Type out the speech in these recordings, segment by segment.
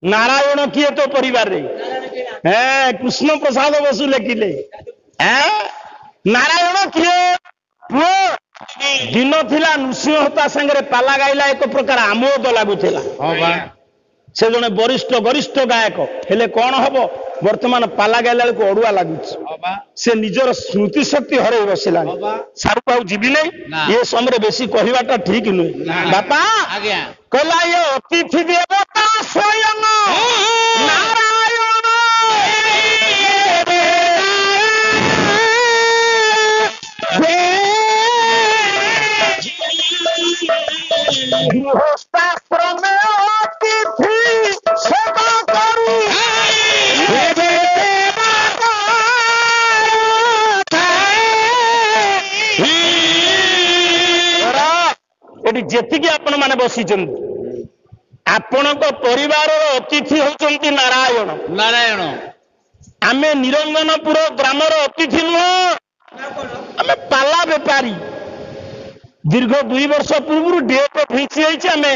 नारायण किए तो परिवार रे कृष्ण प्रसाद बसु लिखिले नारायण किए पुओ दिन थिला नृसिंह होता संगे पाला गाइला एक प्रकार आमोद लगुला से जने वरिष्ठ गरिष्ठ गायक हेले कौन हम वर्तमान पाला गाइला अड़ुआ लगुच से निजर स्मृति शक्ति हर बसला सारू आउ जीवी नहीं ये समय बेसी कहवाटा ठीक नुहे बापा कहला ये अतिथि देवता स्वयं नारायण गृहस्थाश्रम अतिथि सेवा करू जेतिकी आपण माने बसिचंदी आपणक परिवार अतिथि होचंती नारायण नारायण आमे निरंजनपुर ग्रामर अतिथि नुह आमे पाला बेपारी दीर्घ 2 वर्ष पूर्व डेट फिक्स होइछि आमे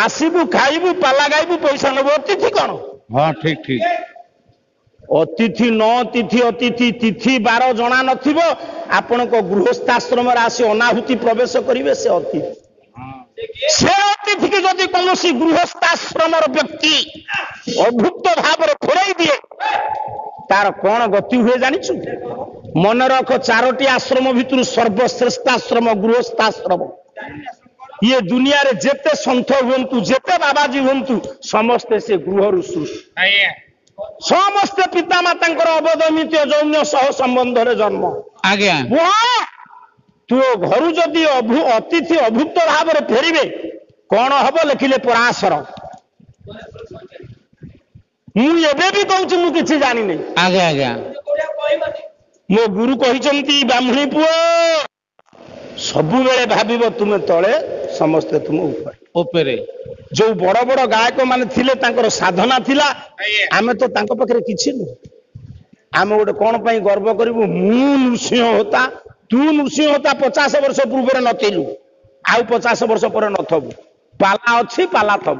आसीबु खाइबु पाला गाइबु पैसा नबो अतिथि कोन हां ठीक ठीक अतिथि न तिथि अतिथि तिथि 12 जना नथिबो आपणक गृहस्थाश्रम रे आसी अनाहुति प्रवेश करिवे से अतिथि से अतिथि के जदि कौन गृहस्थाश्रम व्यक्ति अभुक्त भाव फेरई दिए तार कौन गति हुए जानिछु मन रख 4टी आश्रम भितर सर्वश्रेष्ठ आश्रम गृहस्थाश्रम ये दुनिया रे जेते संत हुंतु जेते बाबाजी हुंतु समस्ते से गृह सृष्टि समस्ते पिता माता अवदमित जौन्य सह संबंध रे जन्म आज्ञा तू घर जदि अतिथि अभुक्त भाव फेरबे कौन हम लिखिले पराशर मुझे भी कहूँ मु किसी जानी नहीं आगे आगे मो गुरु कही ब्राह्मणी पुओ सबु बेले भाविब तुमे तले समस्ते तुम ऊपर जो बड़ बड़ गायक माने थिले तांकर साधना थिला आमे तो तांको पाखरे किछि न आमे गोटे कौन पई गर्व करिवु मु नृसिंह होता तू नृसिंह होता 50 वर्ष पूर्व नथिलु आउ 50 वर्ष पर नथबु पाला अच्छी पाला थब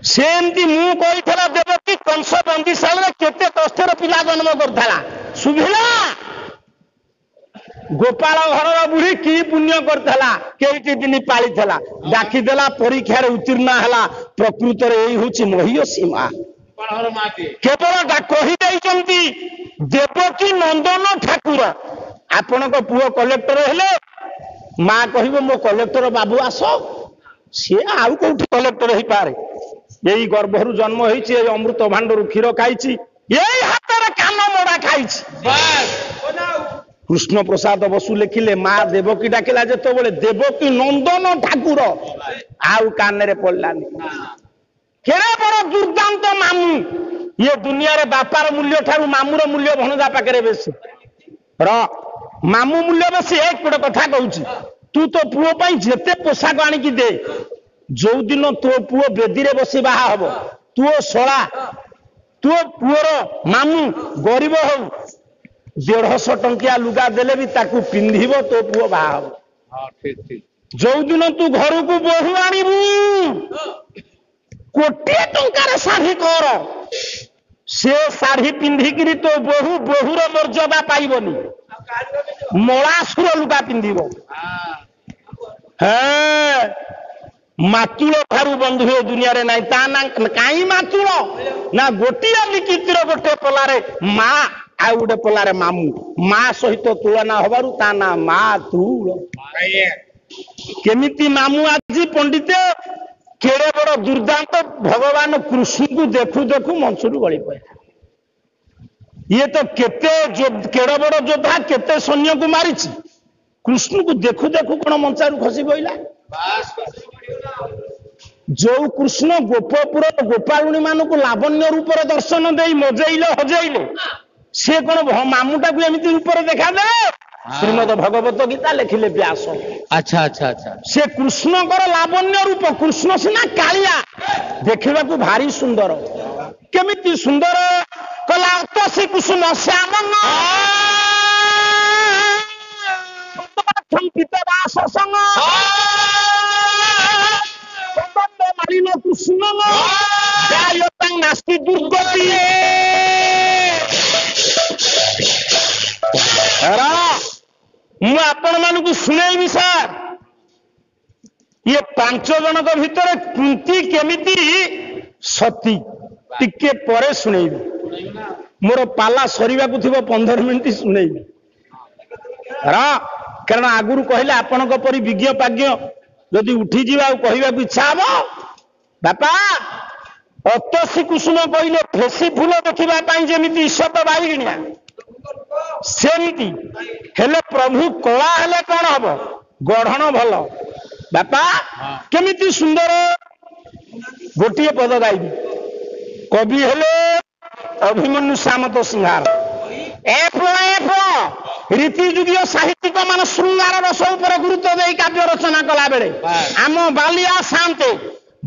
सेमती मु कहिथला देवकी कंस बंदीशाल रे केते कष्टर पिला जन्म करथला सुभिला गोपाल घर बुढ़ी की पुण्य करथला केईटी दिन पाली थला डाकी देला परीक्षा रे उत्तीर्ण हला प्रकृत रे एई होची महिषी मां केवल कही देइचंती देवकी नंदन ठाकुर आपण पुओ कलेक्टर हेले माँ कहिबो मो कलेक्टर बाबू आस सी आउ कोठी कलेक्टर ही पारे यही गर्भरु जन्म होईछि ए अमृत भांडरू क्षीर खाईछि एई हातर कान मोड़ा खाईछि कृष्ण प्रसाद बसु लिखिले माँ देवकी डाकिला जेतो बेले देवकी नंदन ठाकुर आउ कान रे पड़लानी केरे बड़ दुर्दांत मामू ये दुनिया रे बापार मूल्य ठारू मामूर मूल्य भणजा पाखरे बेसी मामू मूल्य बेसी एक गोटे कथा कहूची तू तो पुओ पाई जेते पोशाक आनिकी दे जो दिन तो पुओ बेदी रे बसी बाहा हबो तू सळा तू पुओर मामू गरीब हो 150 टंकिया लुगा देले भी ताकू पिंधिबो तो पुओ बाहा हबो हां ठीक ठीक जो दिन तू घर को बहु आनिबू कोटी टंकार शाढ़ी कर से शाढ़ी पिंधिकी तो बहु बहुर मर्यादा पाइबनी मलासुर लुगा पिंधिब मातुल ठारू बंधु हे दुनिया रे नाही ता ना काई मातुल ना गोटिया लिखितिर गोटे पलारे माँ आ गोटे पलारे मामू माँ सहित तुलना हबारु ता ना मातुल केमिति मामू आज पंडित केड़े बड़ दुर्दांत भगवान कृष्ण को देखु देखु मंचरू गली पड़ा ये तो केते केड़े बड़ योद्धा केते सैन्य को मारी कृष्ण को देखु देखु कौन मंचारू खसी पड़ा जो कृष्ण गोपपुर गोपालुणी मान को लावण्य रूप दर्शन दे मजेइले हजेइले सी कौन मामूटा को एमती रूप देखा दे श्रीमद भगवत गीता लिखिले व्यास अच्छा अच्छा अच्छा से कृष्णकर लावण्य रूप कृष्ण सिना कालिया देखा भारी सुंदर केमिति सुंदर कला तसी कुसुम श्याम मालिन कृष्ण ଶୁଣେଇବି ସାର୍। ଇଏ 5 ଜଣଙ୍କ ଭିତରେ କୁନ୍ତି କେମିତି ସତୀ ଟିକେ ପରେ ଶୁଣେଇବି। ମୋର ପାଲା ସରିବାକୁ ଥିବ 15 ମିନିଟ୍ ଶୁଣେଇବି। କାରଣ ଆଗରୁ କହିଲେ ଆପଣଙ୍କ ପରି ବିଜ୍ଞ ପାଜ୍ଞ ଯଦି ଉଠିଯିବା ଆଉ କହିବାକୁ ଇଚ୍ଛା ହବ। ବାପା ଅତସୀ କୁସୁମ କହିଲେ ଫେସି ଫୁଲ ଦେଖିବା ପାଇଁ ଯେମିତି ଈଶତ ବାଇଗିଣିଆ ସେମିତି ହେଲେ ପ୍ରଭୁ କଳା ହେଲେ କଣ ହବ? ଗଢଣ ଭଲ। ବାପା କେମିତି ସୁନ୍ଦର ଗୋଟିଏ ପଦ ଗାଇବି। କବି ହେଲେ ଅଭିମନ୍ୟୁ ସାମନ୍ତ ସିଂହାର। ରୀତି ଯୁଗୀୟ ସାହିତ୍ୟିକ ମାନେ ଶୃଙ୍ଗାର ରସ ଉପରେ ଗୁରୁତ୍ୱ ଦେଇ କାବ୍ୟ ରଚନା କଲା ବେଳେ ଆମ ବାଲିଆ ସାନ୍ତେ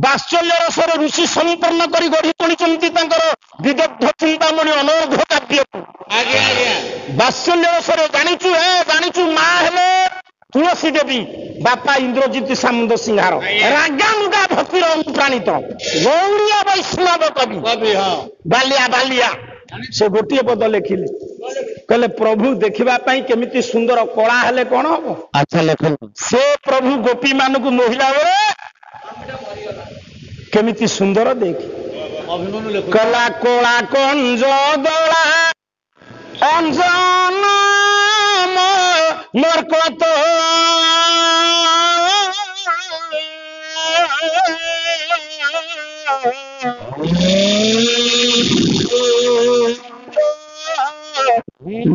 ବାତ୍ସଲ୍ୟ ରସରେ ଋଷି ସମ୍ପନ୍ନ କରି ଗଢି ତୋଳିଛନ୍ତି ତାଙ୍କର ବିଦଗ୍ଧ ଚିନ୍ତାମଣି ଅନର୍ଘ କାବ୍ୟକୁ। ବାତ୍ସଲ୍ୟ ରସରେ ଜାଣିଛୁ ମା ହେଲେ ତୁଳସୀ ଦେବୀ, ବାପା ଇନ୍ଦ୍ରଜିତ ସାମନ୍ତ ସିଂହାର। ରାଗାନୁଗା ଭକ୍ତିର ଅନୁପ୍ରାଣିତ ଗୌରୀୟ ବୈଷ୍ଣବ କବି ବାଲିଆ ସେ ଗୋଟିଏ ପଦ ଲେଖିଲେ। କହିଲେ ପ୍ରଭୁ ଦେଖିବା ପାଇଁ କେମିତି ସୁନ୍ଦର, କଳା ହେଲେ କଣ ହବ? ଆଚ୍ଛା ଲେଖନ୍ତୁ। ସେ ପ୍ରଭୁ ଗୋପୀ ମାନଙ୍କୁ ମୋହିଲା ବେଳେ କେମିତି ସୁନ୍ଦର ଦେଖି କଲା କଳା କଞ୍ଜ ଦଳା ଅଞ୍ଜନ ମର୍କତ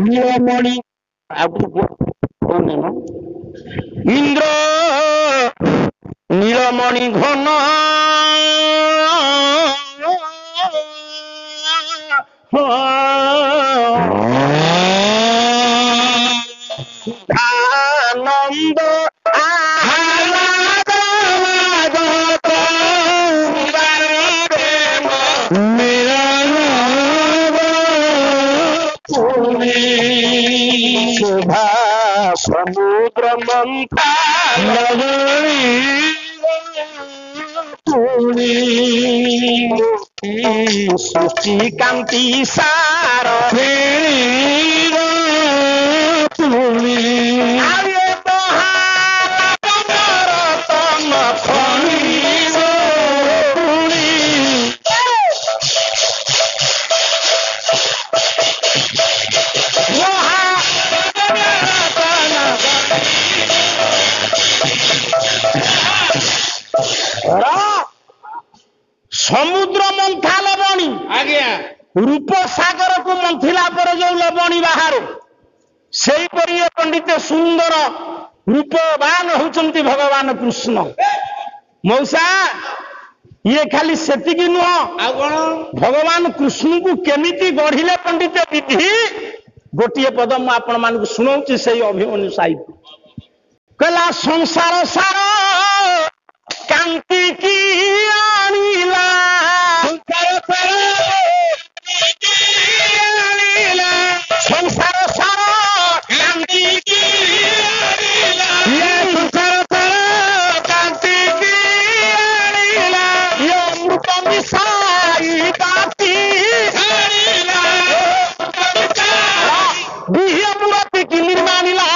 ନୀଳମଣି ଇନ୍ଦ୍ର ନୀଳମଣି ଘନ ସୁଧାନନ୍ଦ ଶୋଭା ସମୁଦ୍ର ମନ୍ଥା ସୃଷ୍ଟି କାନ୍ତି ସାର ସମୁଦ୍ର ମନ୍ଥା ଲବଣୀ ରୂପ ସାଗରକୁ ମନ୍ଥିଲା ପରେ ଯୋଉ ଲବଣୀ ବାହାରେ ସେଇପରି ପଣ୍ଡିତ ସୁନ୍ଦର ରୂପବାନ ହଉଛନ୍ତି ଭଗବାନ କୃଷ୍ଣ। ମଉସା ଇଏ ଖାଲି ସେତିକି ନୁହଁ, ଆଉ କଣ ଭଗବାନ କୃଷ୍ଣଙ୍କୁ କେମିତି ଗଢିଲେ ପଣ୍ଡିତ ବିଧି ଗୋଟିଏ ପଦ ମୁଁ ଆପଣ ମାନଙ୍କୁ ଶୁଣଉଛି। ସେଇ ଅଭିମନ୍ୟୁ ସାହିତ୍ୟ କହିଲା ସଂସାର ସାର କାନ୍ତି କି ଆଣିଲା ସଂସାର ସାର କାନ୍ତି କି ସଂସାର ସାର କାନ୍ତି କି ଆଣିଲା ଅମୃତ ମିଶାଇ ବାତି ବିହେ ମୂରତି କି ନିର୍ମାଣିଲା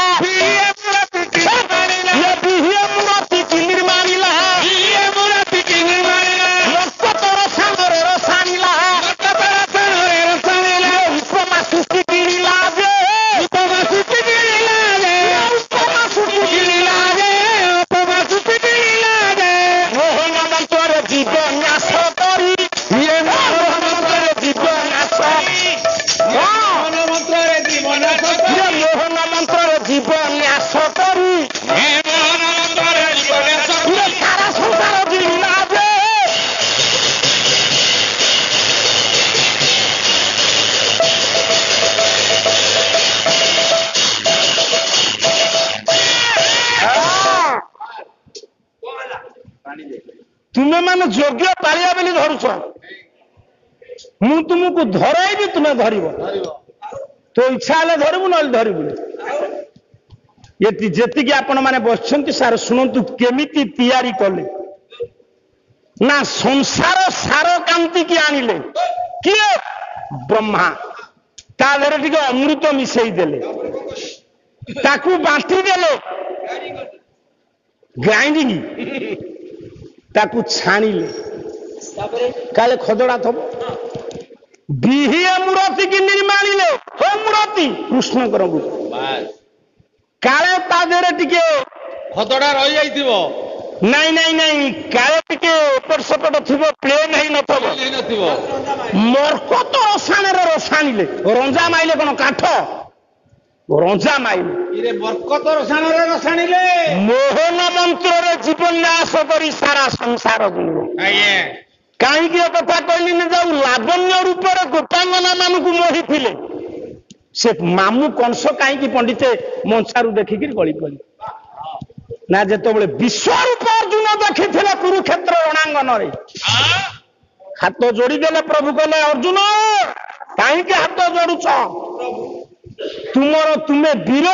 ତୁମେ ମାନେ ଯୋଗ୍ୟ ପାଳିଆ ବୋଲି ଧରୁଛ। ମୁଁ ତୁମକୁ ଧରାଇବି, ତୁମେ ଧରିବ। ତୋ ଇଚ୍ଛା ହେଲେ ଧରିବୁ, ନହେଲେ ଧରିବୁନି। ଯେତିକି ଆପଣ ମାନେ ବସିଛନ୍ତି ସାର୍ ଶୁଣନ୍ତୁ କେମିତି ତିଆରି କଲେ ନା ସଂସାର ସାର କାନ୍ତିକି ଆଣିଲେ କିଏ? ବ୍ରହ୍ମା। ତା ଦେହରେ ଟିକେ ଅମୃତ ମିଶେଇ ଦେଲେ, ତାକୁ ବାଣ୍ଟି ଦେଲେ। ଗ୍ରାଇଣ୍ଡିଂ ତାକୁ ଛାଣିଲେ କାଳେ ଖଦଡ଼ା ଥବ ବିହିଏ ମୂରତି କି ନିର୍ମାଣିଲେ ହେ ମୂରତି କୃଷ୍ଣଙ୍କର କାଳେ ତା ଦେହରେ ଟିକେ ଖଦଡ଼ା ରହିଯାଇଥିବ ନାଇଁ ନାଇଁ ନାଇଁ କାଳେ ଟିକେ ଏପଟ ସେପଟ ଥିବ ପ୍ଲେନ୍ ହେଇନଥିବ ମର୍କତ ରସାଣରେ ରସାଣିଲେ ରଞ୍ଜା ମାଇଲେ କଣ କାଠ ରଞ୍ଜା ମାଇଲେ ମର୍କତ ରସାଣରେ ରସାଣିଲେ ମୋହନ ମନ୍ତ୍ରରେ ଜୀବନ୍ୟାସ କରି ସାରା ସଂସାର ବୁଲିବ କାହିଁକି ଏ କଥା କହିଲିନି ଯୋଉ ଲାବଣ୍ୟ ରୂପରେ ଗୋପାଙ୍ଗନା ମାନଙ୍କୁ ମୋହିଥିଲେ ସେ ମାମୁ କଂସ କାହିଁକି ପଣ୍ଡିତେ ମଞ୍ଚାରୁ ଦେଖିକିରି ଗଳି ପଡିଲେ ନା ଯେତେବେଳେ ବିଶ୍ୱରୂପ ଅର୍ଜୁନ ଦେଖିଥିଲେ କୁରୁକ୍ଷେତ୍ର ରଣାଙ୍ଗନରେ ହାତ ଯୋଡ଼ିଦେଲେ ପ୍ରଭୁ କହିଲେ ଅର୍ଜୁନ କାହିଁକି ହାତ ଯୋଡୁଛ ତୁମେ ବୀର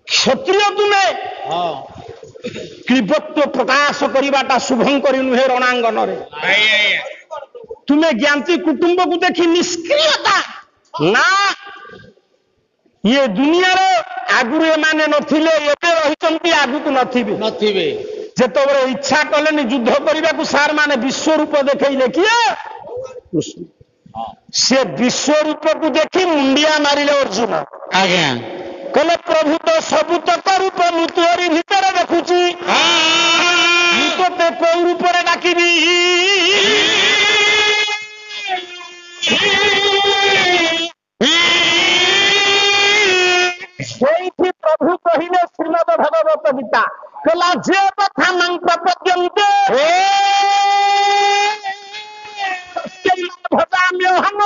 କ୍ଷତ୍ରିୟ ତୁମେ କ୍ଳିବତ୍ୱ ପ୍ରକାଶ କରିବାଟା ଶୁଭଙ୍କରୀ ନୁହେଁ ରଣାଙ୍ଗନରେ ତୁମେ ଜ୍ଞାତି କୁଟୁମ୍ବକୁ ଦେଖି ନିଷ୍କ୍ରିୟତା ନା ଇଏ ଦୁନିଆରେ ଆଗରୁ ଏମାନେ ନଥିଲେ ଏବେ ରହିଛନ୍ତି ଆଗକୁ ନଥିବେ ଯେତେବେଳେ ଇଚ୍ଛା କଲେନି ଯୁଦ୍ଧ କରିବାକୁ ସାର୍ ମାନେ ବିଶ୍ୱରୂପ ଦେଖେଇଲେ କିଏ କୃଷ୍ଣ ସେ ବିଶ୍ୱରୂପକୁ ଦେଖି ମୁଣ୍ଡିଆ ମାରିଲେ ଅର୍ଜୁନ ଆଜ୍ଞା କହିଲେ ପ୍ରଭୁ ତ ସବୁ ତକ ରୂପ ମୁଁ ତୋରି ଭିତରେ ଦେଖୁଛି ମୁଁ ତୋତେ କୋଉ ରୂପରେ ଡାକିବି ସେଇଠି ପ୍ରଭୁ କହିଲେ ଶ୍ରୀମଦ ଭଗବତ ଗୀତା କହିଲା ଯେ କଥା ମାଙ୍କ ପର୍ଯ୍ୟନ୍ତ ଭଜାମ୍ୟହମ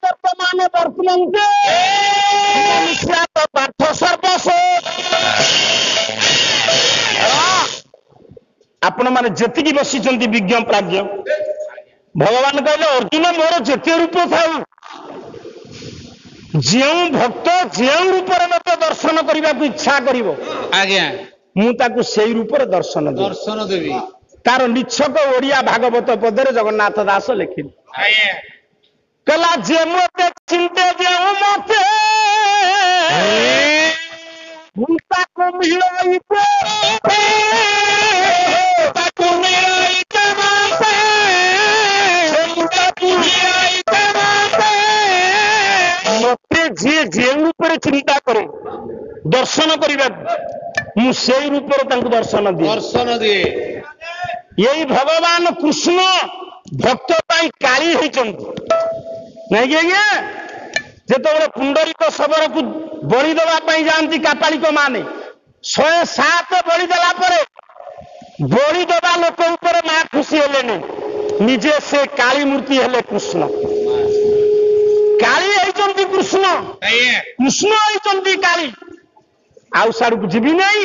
ବର୍ତ୍ତମାନ ବର୍ତ୍ତମାନ ପାଠ ସର୍ବସ୍ୱ ଆପଣ ମାନେ ଯେତିକି ବସିଛନ୍ତି ବିଜ୍ଞ ପ୍ରାଜ୍ଞ ଭଗବାନ କହିଲେ ଅର୍ଜୁନ ମୋର ଯେତେ ରୂପ ଥାଉ ଯେଉଁ ଭକ୍ତ ଯେଉଁ ରୂପରେ ମତେ ଦର୍ଶନ କରିବାକୁ ଇଚ୍ଛା କରିବ ଆଜ୍ଞା ମୁଁ ତାକୁ ସେଇ ରୂପରେ ଦର୍ଶନ ଦେବି ତାର ନିଚ୍ଛକ ଓଡିଆ ଭାଗବତ ପଦରେ ଜଗନ୍ନାଥ ଦାସ ଲେଖିଲେ କହିଲା ଯେ ମତେ ଚିନ୍ତେ ଯେଉଁ ମତେ ତାକୁ ମିଳଇତେ ମତେ ଯିଏ ଯେଉଁ ରୂପରେ ଚିନ୍ତା କରେ ଦର୍ଶନ କରିବାକୁ ମୁଁ ସେଇ ରୂପରେ ତାଙ୍କୁ ଦର୍ଶନ ଦିଏ ଏଇ ଭଗବାନ କୃଷ୍ଣ ଭକ୍ତ ପାଇଁ କାଳି ହେଇଛନ୍ତି ନାଇଁକି ଆଜ୍ଞା ଯେତେବେଳେ ପୁଣ୍ଡରୀକ ଶବରକୁ ବଳି ଦେବା ପାଇଁ ଯାଆନ୍ତି କାପାଳିକ ମାନେ 107 ବଳି ଦେଲା ପରେ ବଳି ଦେବା ଲୋକ ଉପରେ ମା ଖୁସି ହେଲେନି ନିଜେ ସେ କାଳି ମୂର୍ତ୍ତି ହେଲେ କୃଷ୍ଣ କାଳି ହେଇଛନ୍ତି କୃଷ୍ଣ ହେଇଛନ୍ତି କାଳି ଆଉ ସାଡକୁ ଯିବି ନାହିଁ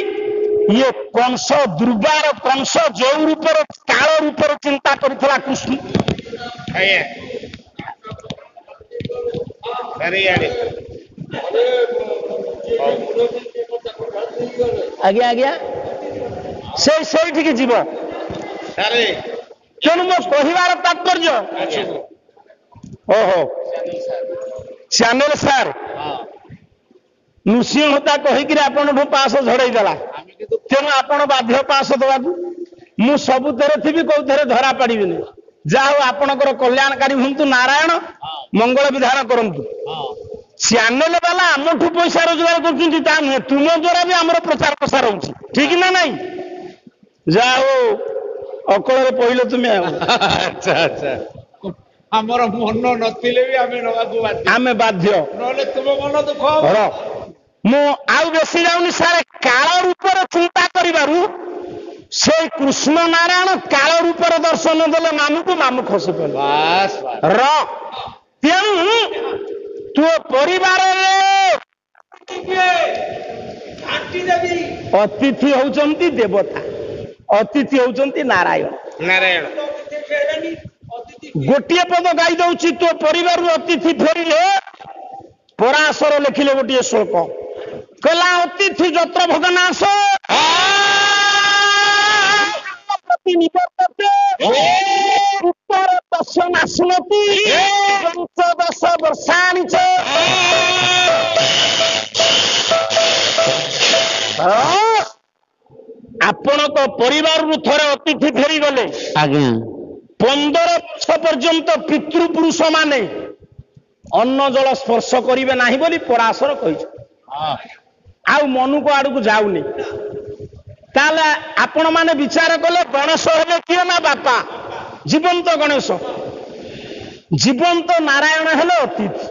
ଇଏ କଂସ ଦୁର୍ବାର କଂସ ଯୋଉ ରୂପରେ କାଳ ରୂପରେ ଚିନ୍ତା କରିଥିଲା କୃଷ୍ଣ ଆଜ୍ଞା ଆଜ୍ଞା ସେଇଠିକି ଯିବ ତେଣୁ ମୋ କହିବାର ତାତ୍ପର୍ଯ୍ୟ ଓହୋ ଚ୍ୟାନେଲ ସାର୍ ନୃସିଂହ ହତା କହିକିରି ଆପଣଠୁ ପାଶ ଝଡେଇ ଦେଲା ତେଣୁ ଆପଣ ବାଧ୍ୟ ପାଶ ଦେବାକୁ ମୁଁ ସବୁଥିରେ ଥିବି କୋଉଥିରେ ଧରା ପାରିବିନି ଯାହା ହଉ ଆପଣଙ୍କର କଲ୍ୟାଣକାରୀ ହୁଅନ୍ତୁ ନାରାୟଣ ମଙ୍ଗଳ ବିଧାନ କରନ୍ତୁ ଚ୍ୟାନେଲ ବାଲା ଆମଠୁ ପଇସା ରୋଜଗାର କରୁଛନ୍ତି ତା ନୁହେଁ ତୁମ ଦ୍ୱାରା ବି ଆମର ପ୍ରଚାର ପ୍ରସାର ହଉଛି ଠିକ ନା ନାଇଁ ଯାହା ହଉ ଅକଳରେ ପହିଲ ତୁମେ ଆଚ୍ଛା ଆମର ମନ ନଥିଲେ ବି ଆମେ ବାଧ୍ୟ ନହେଲେ ତୁମ ମନ ଦୁଃଖ ମୁଁ ଆଉ ବେଶୀ ଯାଉନି ସାର୍ କାଳ ରୂପରେ ଚିନ୍ତା କରିବାରୁ ସେଇ କୃଷ୍ଣ ନାରାୟଣ କାଳ ରୂପରେ ଦର୍ଶନ ଦେଲେ ମାମୁ ଖସି ପଡିଲେ ତେଣୁ ତୋ ପରିବାରରେ ଅତିଥି ହଉଛନ୍ତି ଦେବତା ଅତିଥି ହଉଛନ୍ତି ନାରାୟଣ ଗୋଟିଏ ପଦ ଗାଇ ଦଉଛି ତୋ ପରିବାରରୁ ଅତିଥି ଫେରିଲେ ପରାଶର ଲେଖିଲେ ଗୋଟିଏ ଶ୍ଲୋକ କହିଲା ଅତିଥି ଯତ୍ର ଭଗନାଶ ଉତ୍ତର ଦଶ ନାଶନତି ପଞ୍ଚଦଶ ବର୍ଷାଣି ଆପଣଙ୍କ ପରିବାରରୁ ଥରେ ଅତିଥି ଫେରିଗଲେ ଆଜ୍ଞା 15 ବର୍ଷ ପର୍ଯ୍ୟନ୍ତ ପିତୃପୁରୁଷ ମାନେ ଅନ୍ନ ଜଳ ସ୍ପର୍ଶ କରିବେ ନାହିଁ ବୋଲି ପରାଶର କହିଛନ୍ତି। ଆଉ ମନୁକୁ ଆଡକୁ ଯାଉନି। ତାହେଲେ ଆପଣ ମାନେ ବିଚାର କଲେ ଗଣେଶ ହେଲେ କିଏ ନା ବାପା? ଜୀବନ୍ତ ଗଣେଶ। ଜୀବନ୍ତ ନାରାୟଣ ହେଲେ ଅତିଥି।